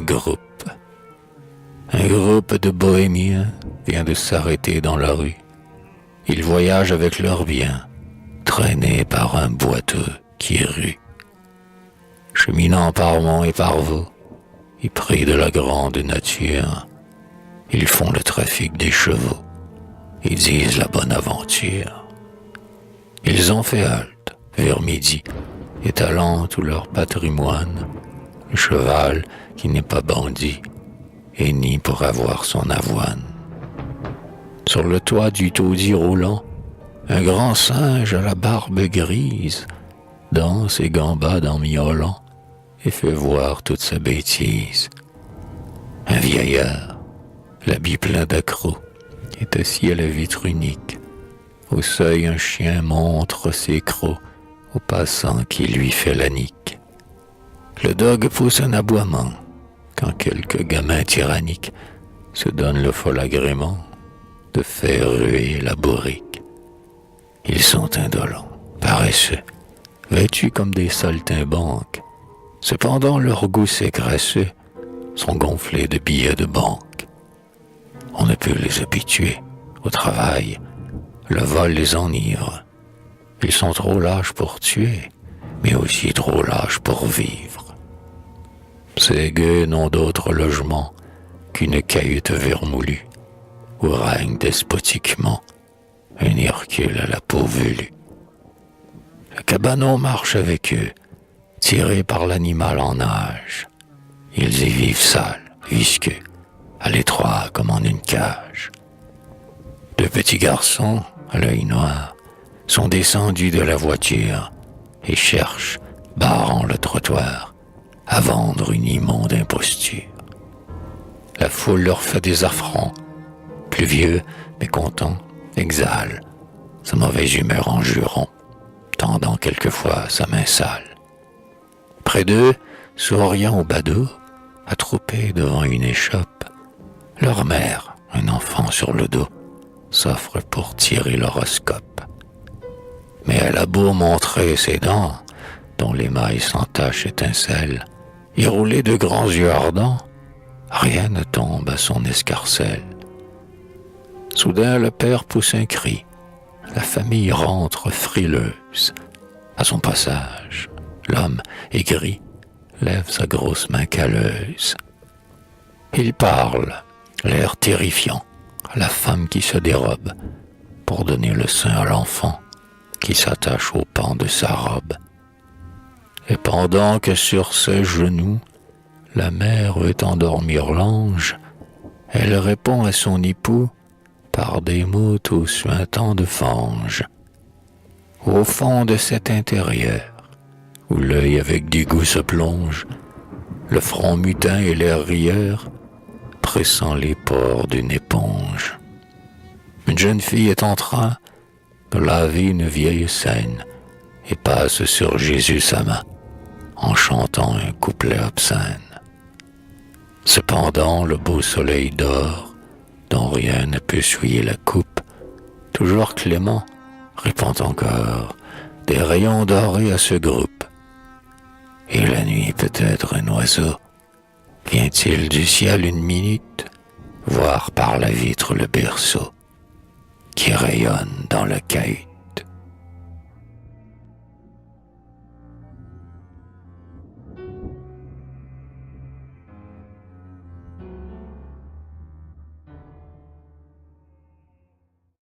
groupe. Un groupe de bohémiens vient de s'arrêter dans la rue. Ils voyagent avec leurs biens, traînés par un boiteux qui rue. Cheminant par monts et par vaux, épris de la grande nature, ils font le trafic des chevaux, ils disent la bonne aventure. Ils ont fait halte vers midi, étalant tout leur patrimoine, le cheval qui n'est pas bandit, et ni pour avoir son avoine. Sur le toit du taudis roulant, un grand singe à la barbe grise danse et gambade en miaulant et fait voir toute sa bêtise. Un vieillard, l'habit plein d'accrocs, est assis à la vitre unique. Au seuil, un chien montre ses crocs au passant qui lui fait la nique. Le dogue pousse un aboiement quand quelques gamins tyranniques se donnent le fol agrément de faire ruer la bourrique. Ils sont indolents, paresseux, vêtus comme des saltimbanques. Cependant leurs gousset graisseux sont gonflés de billets de banque. On ne peut les habituer au travail, le vol les enivre. Ils sont trop lâches pour tuer, mais aussi trop lâches pour vivre. Ces gueux n'ont d'autre logement qu'une cahute vermoulue, où règne despotiquement un Hercule à la peau velue. Le cabanon marche avec eux, tiré par l'animal en nage. Ils y vivent sales, visqueux, à l'étroit comme en une cage. Deux petits garçons, à l'œil noir, sont descendus de la voiture et cherchent, barrant le trottoir, à vendre une immonde imposture. La foule leur fait des affronts. Plus vieux, mécontent, exhale sa mauvaise humeur en jurant, tendant quelquefois sa main sale. Près d'eux, souriant au badaud, attroupés devant une échoppe, leur mère, un enfant sur le dos, s'offre pour tirer l'horoscope. Mais elle a beau montrer ses dents, dont l'émail sans tache étincelle, et rouler de grands yeux ardents, rien ne tombe à son escarcelle. Soudain le père pousse un cri, la famille rentre frileuse. À son passage, l'homme aigri lève sa grosse main calleuse. Il parle, l'air terrifiant, à la femme qui se dérobe pour donner le sein à l'enfant qui s'attache au pan de sa robe. Et pendant que sur ses genoux, la mère veut endormir l'ange, elle répond à son époux par des mots tout suintants de fange. Au fond de cet intérieur, où l'œil avec dégoût se plonge, le front mutin et l'air rieur, pressant les pores d'une éponge. Une jeune fille est en train de laver une vieille scène et passe sur Jésus sa main, en chantant un couplet obscène. Cependant, le beau soleil d'or, dont rien ne peut souiller la coupe, toujours clément, répand encore des rayons dorés à ce groupe. Et la nuit peut-être un oiseau, vient-il du ciel une minute, voir par la vitre le berceau qui rayonne dans la cahute.